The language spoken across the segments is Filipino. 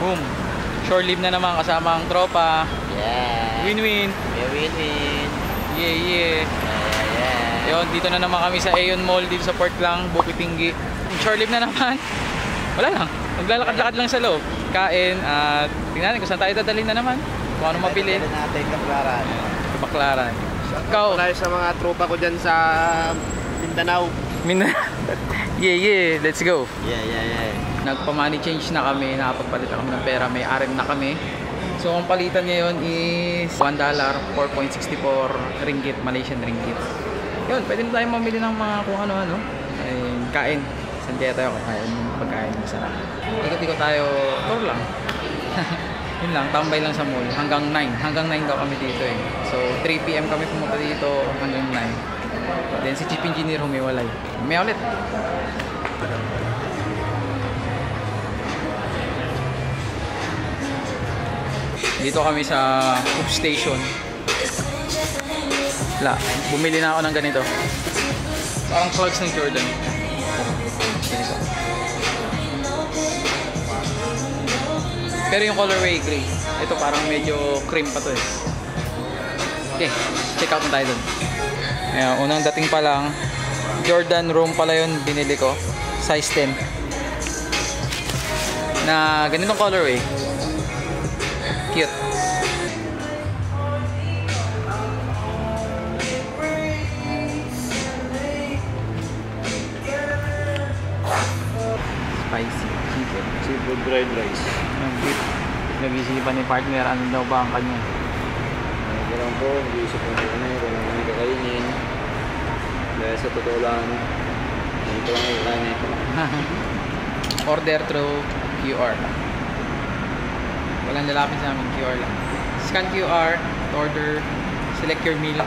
Boom. Shore leave na naman kasama ang tropa. Yeah. Win-win. Yeah, win-win. Yeah, yeah. Yeah. Yun, dito na naman kami sa Aeon Mall dito sa Port Lang, Bukit Tinggi. Shore leave na naman. Wala lang. Maglalakad-lakad lang sa loob. Kain at tingnan kung saan tayo dadalhin na naman. Kung ano mabili. Natin Baklaran. Baklaran. Ikaw. Tayo sa mga tropa ko dyan sa Mindanao. Yeah, yeah. Let's go. Yeah. Nagpa-money change na kami. Nakapagpalit na kami ng pera. May RM na kami. So, ang palitan ngayon is $1, 4.64 ringgit, Malaysian ringgit. Yun, pwede na tayo mamili ng mga kung ano-ano. Ay, kain. Saan kaya tayo kakain ng pagkain masarap. Ikot-ikot tayo, tour lang. Yun lang, tambay lang sa mall. Hanggang 9. Hanggang 9 daw kami dito eh. So, 3 PM kami pumunta dito hanggang 9. Then, si Chief Engineer humiwalay. May ulit. Dito kami sa Hoop Station. Bumili na ako ng ganito. Parang clogs ng Jordan. Ganito. Pero yung colorway gray. Ito parang medyo cream pa to eh. Okay, check out na tayo dun. Ayan, unang dating pa lang. Jordan Roam pala yun binili ko. Size 10. Na ganitong colorway. Cute. Spicy chicken. Seafood fried rice. Ang beef. Nag-isipan ni partner ano daw ba ang kanya. Ganun po, nag-iisip ko kung ano kakainin. Dahil sa totoo lang, ito lang yung kanin. Order through QR. Walang lalapit sa amin, QR lang. Scan QR, order, select your meal,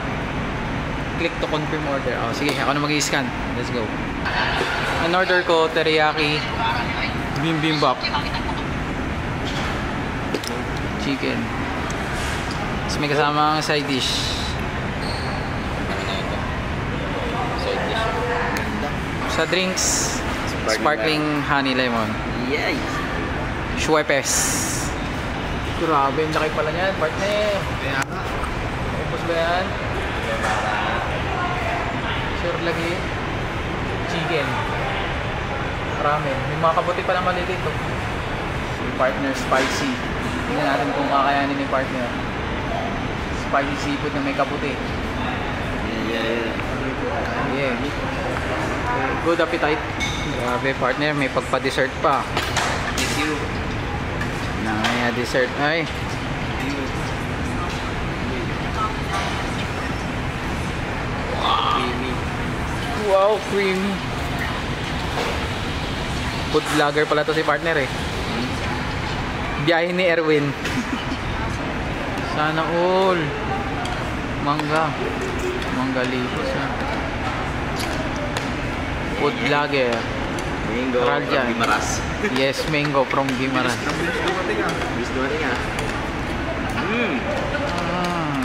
click to confirm order. Oh, sige, ako na mag-i-scan. Let's go. Ang order ko, teriyaki, bibimbap, chicken. Tapos may kasamang side dish. Side dish. Sa drinks, sparkling honey lemon. Yay! Schweppes. Grabe, ang laki pala niyan, partner. Kaya nga. Tapos ba yan? Sure lagi. Chicken. Ramen. May mga kabuti pa na malilit to. Si partner spicy. Tingnan natin kung kakayanin ni partner. Spicy seafood na may kabuti. Yeah. Yeah. Okay. Good appetite. Grabe partner, may pagpa-dessert pa. Thank you. May dessert. Ay. Creamy. Wow, creamy. Food vlogger pala to si partner eh. Biyahe ni Erwin. Sana all. Mangga. Mangga lipos ha. Food vlogger. Mango Taral from dyan. Guimaras. Yes, mango from Guimaras. Bis dumating ah.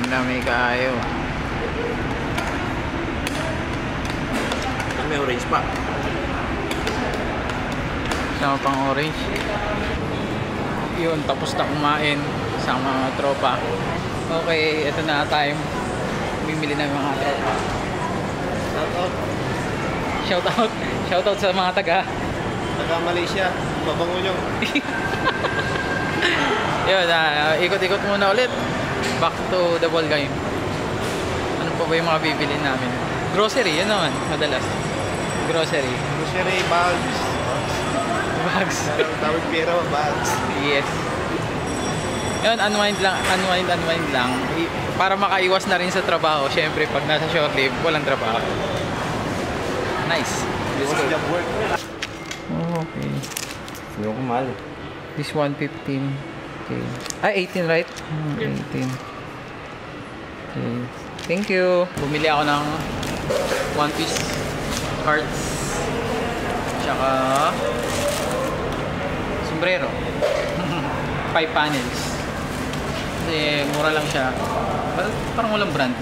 Dami kayo. May orange pa. Sama pang orange. Yun, tapos na kumain sa mga tropa. Okay, ito na time. Bimili na yung mga tropa. Shout out. Shout out sa mga taga Malaysia. Mabango nyo. Yun, ikot-ikot muna ulit. Back to the ball game. Ano pa ba yung mga bibilin namin? Grocery, yun naman, madalas. Grocery. Grocery, bags. Bags. Tawag pero, bags. Yes. Yun, unwind lang. Para makaiwas na rin sa trabaho. Siyempre, pag nasa short leave, walang trabaho. Nice. Let's go. Okay. Yung kumal. This 115. Okay. Ay, 18 right? 18. Okay. Thank you. Bumili ako ng one piece cards. Tsaka sombrero. 5 panels. Kasi mura lang siya. Parang walang brand.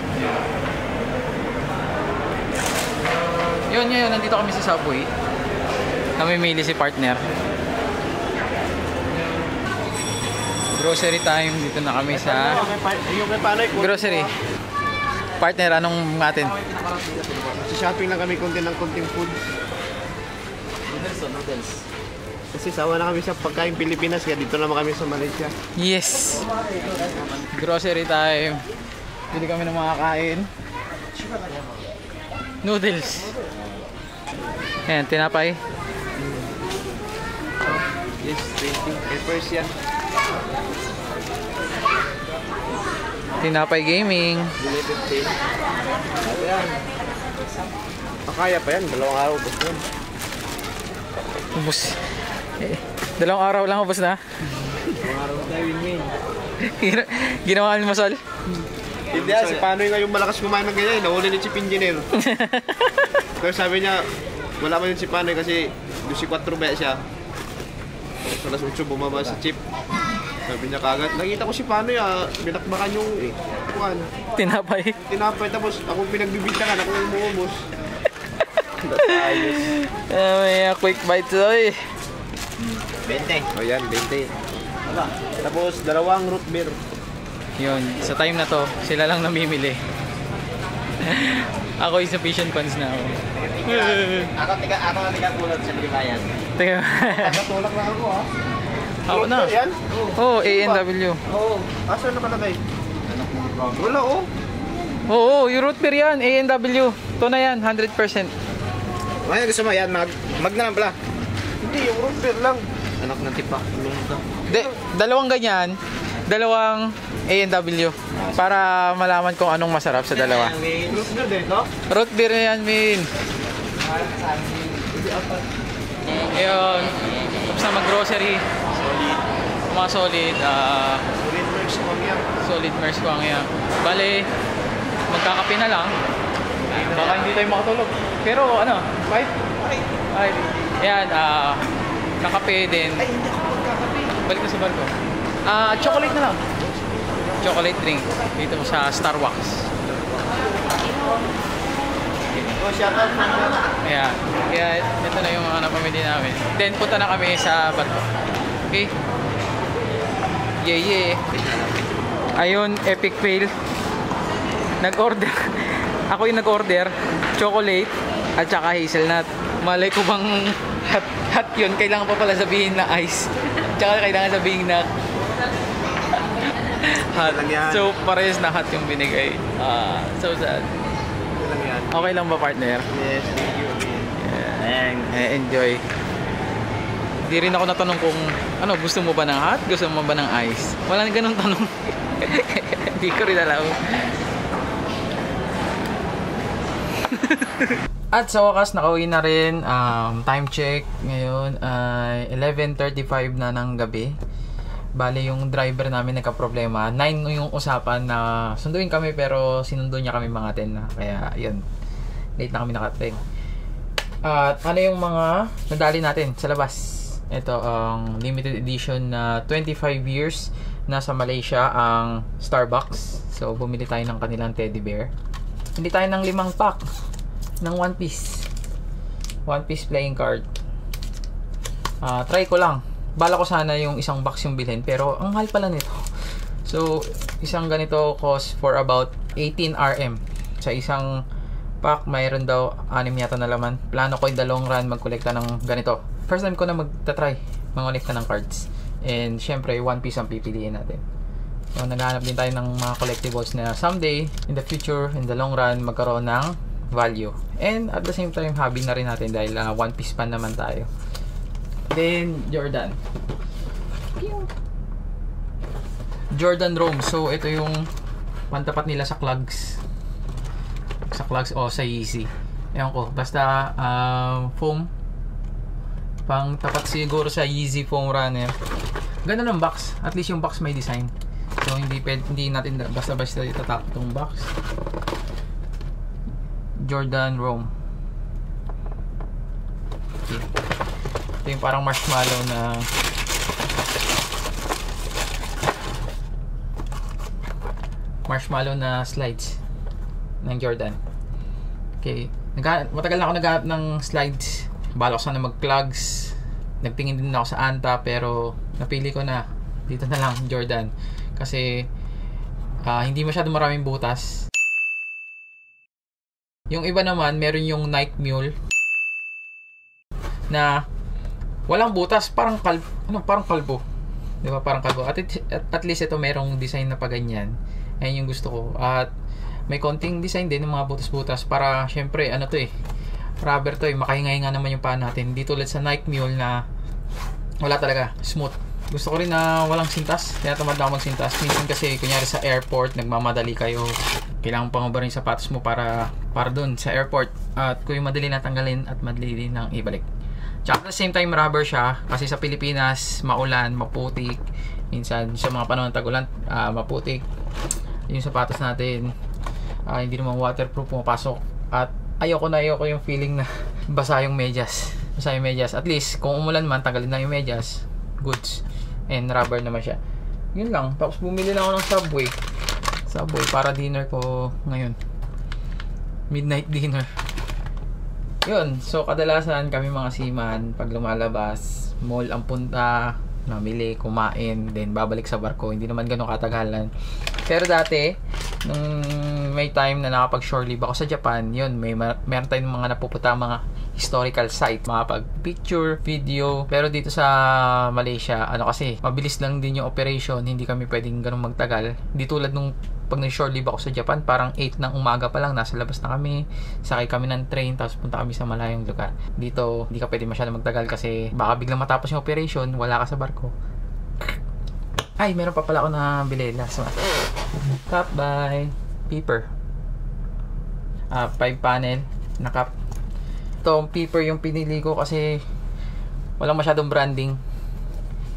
Yun, ngayon, nandito kami sa Subway. Namimili si partner. Grocery time. Dito na kami sa grocery. Partner, anong atin? Shopping lang kami ng konting food. Noodles. Kasi sawa na kami sa pagkain Pilipinas, kaya dito naman kami sa Malaysia. Yes! Grocery time. Bili kami ng mga kain. Noodles. Ayan, tinapay. Yes, 20. Papers yan. Tinapay gaming. Bili 15. Ano yan? Kaya pa yan, 2 araw ubos yun. Ubus. 2 araw lang ubus na. 2 araw tayo win-win. Ginawa ni Masol. Hindi si Panoy nga yung malakas kumain ng ganyan, nahuli ni Chief Engineer. Pero sabi niya, wala man yun si Panoy kasi 24 ba siya. Sa alas 8 bumaba si Chief. Sabi niya kagad, nakita ko si Panoy binakbakan yung Tinapay. tinapay tapos ako pinagbibintangan, ako yung umuubos. May quick bites oy. 20. O yan, 20. Tapos 2 root beer. Yun, sa time na to, sila lang namimili. Ako insufficient funds na ako. Ako tiga tulad sa Libayan. Teka. Katulak lang ako ha. Ako na. Yan? Oh, ANW. Oo. Asan nakalagay? Wala oh. Oo, yung root beer yan, ANW. Ito na yan, 100%. Ano gusto mo yan? Mag na lang pala. Hindi, yung root beer lang. Anak ng tipak. Dalawang ganyan, dalawang ANW. Para malaman kung anong masarap sa dalawa. Root beer din, no? Root beer na yan, Min. Ayun, tapos na mag-grocery. Mga solid. Solid merch ko yan. Solid merch ko ang yan. Bale, magkakape na lang. Baka hindi tayo makatulog. Pero ano, 5? Ayan, kakape din. Ay, hindi ako magkakape. Balik na sa barko. Chocolate na lang. Chocolate drink dito sa Starbucks. Oh, shout out from that. Ayan. Kaya ito na yung mga napamili namin. Then punta na kami sa barko. Okay? Yeah. Ayun, epic fail. Nag-order. Ako yung nag-order. Chocolate at saka hazelnut. Malay ko bang hot yun. Kailangan pa pala sabihin na ice. Tsaka kailangan sabihin na hot. So, parehas na hot yung binigay. So sad. Lang yan. Okay lang ba, partner? Yes, thank you. Enjoy. Hindi rin ako natanong kung ano, gusto mo ba ng hot? Gusto mo ba ng ice? Wala na ganun tanong. Hindi ko rin alam. At sa wakas, nakauwi na rin. Time check ngayon ay 11:35 na ng gabi. Bale, yung driver namin nagka-problema. 9 yung usapan na sunduin kami pero sinundo niya kami mga 10 na. Kaya, yun. Late na kami nakating. At ano yung mga nadali natin sa labas? Ito ang limited edition na 25 years nasa Malaysia ang Starbucks. So, bumili tayo ng kanilang teddy bear. Hindi tayo ng 5 pack ng One Piece. One Piece playing card. Try ko lang. Bala ko sana yung isang box yung bilhin pero ang mahal pala nito. So, isang ganito cost for about 18 RM. Sa isang pack, mayroon daw 6 yata na laman. Plano ko in the long run magkolekta ng ganito. First time ko na magta-try mangolekta ng cards. And syempre, One Piece ang pipiliin natin. So, naghahanap din tayo ng mga collectibles na someday, in the future, in the long run, magkaroon ng value. And at the same time, hobby na rin natin dahil One Piece fan naman tayo. Then, Jordan Rome. So, ito yung pantapat nila sa clogs. Sa clogs o sa Yeezy. Ewan ko. Basta, foam. Pang tapat siguro sa Yeezy foam runner. Ganda ng box. At least yung box may design. So, hindi natin basta-basta itatap itong box. Jordan Rome. Okay. Ito yung parang marshmallow na slides ng Jordan. Okay, matagal na ako naghahanap ng slides. Balak sana mag-plugs. Nagtingin din ako sa Anta pero napili ko na dito na lang Jordan kasi hindi masyado maraming butas. Yung iba naman meron yung Nike Mule na walang butas, parang kalbo. 'Di ba? Parang kalbo. At least ito merong design na paganyan. Ayun yung gusto ko. At may konting design din ng mga butas-butas para syempre ano to rubber to makahinga-hinga naman yung paa natin. Hindi tulad sa Nike Mule na wala talaga, smooth. Gusto ko rin na walang sintas. Kaya tamad na ako magsintas. Minsan kasi kunyari sa airport nagmamadali kayo, kailangan pang ba rin sapatos mo para doon sa airport. At kung yung madali na tanggalin at madali din nang ibalik. Tsaka at the same time rubber siya kasi sa Pilipinas maulan, maputik. Minsan sa mga panahon ng tag-ulan maputik yung sapatos natin. Hindi naman waterproof, pumapasok. At ayoko yung feeling na basa yung medyas. At least kung umulan man, tanggalin na yung medyas. Goods. And rubber naman siya. Yun lang. Tapos bumili na ako ng Subway para dinner ko ngayon. Midnight dinner. Yun. So kadalasan kami mga seaman, pag lumalabas, mall ang punta, mamili, kumain, then babalik sa barko. Hindi naman ganun katagalan. Pero dati, nung may time na nakapag shore leave ako sa Japan, yun, meron tayong mga napupunta mga historical site, makapag picture, video. Pero dito sa Malaysia, kasi, mabilis lang din yung operation, hindi kami pwedeng ganun magtagal. Di tulad nung pag nag-shore leave ako sa Japan, parang 8 ng umaga pa lang, nasa labas na kami, sakay kami ng train, tapos punta kami sa malayong lugar. Dito, hindi ka pwede masyado magtagal kasi baka biglang matapos yung operation, wala ka sa barko. Ay, meron pa pala ako na bili last month. Cup by Peeper. 5 panel na cup. Itong Peeper yung pinili ko kasi walang masyadong branding.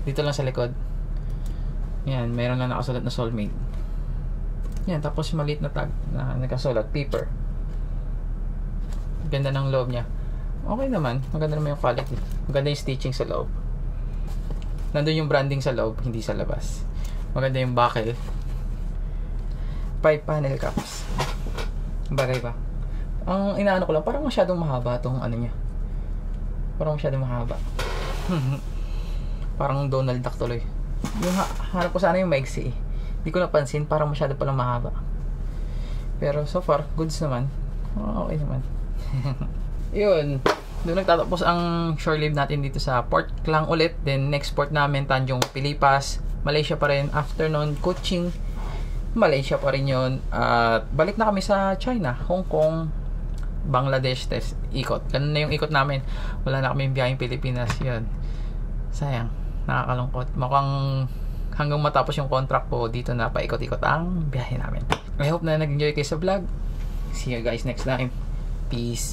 Dito lang sa likod. Yan, meron lang nakasulat na Soulmate. Yan, tapos maliit na tag na nakasulat Peeper. Ganda ng loob niya. Okay naman, maganda naman yung quality. Maganda yung stitching sa loob. Nandun yung branding sa loob, hindi sa labas. Maganda yung buckle. 5 panel cups. Bagay ba? Ang inaano ko lang, parang masyadong mahaba tong ano niya. Parang masyadong mahaba. Parang Donald Duck tuloy. Yung hanap ko sana yung maigsi. Hindi ko napansin, parang masyado palang mahaba. Pero so far, goods naman. Okay naman. Yun. Doon nagtatapos ang shore leave natin dito sa Port Klang ulit. Then next port namin, Tanjung Pilipas, Malaysia pa rin. After nun, Kuching, Malaysia pa rin yun. At balik na kami sa China, Hong Kong, Bangladesh, test ikot. Ganun na yung ikot namin. Wala na kami biyaheng Pilipinas. Yun. Sayang. Nakakalungkot. Mukhang hanggang matapos yung contract ko, dito na paikot-ikot ang biyahe namin. I hope na nag-enjoy kayo sa vlog. See you guys next time. Peace.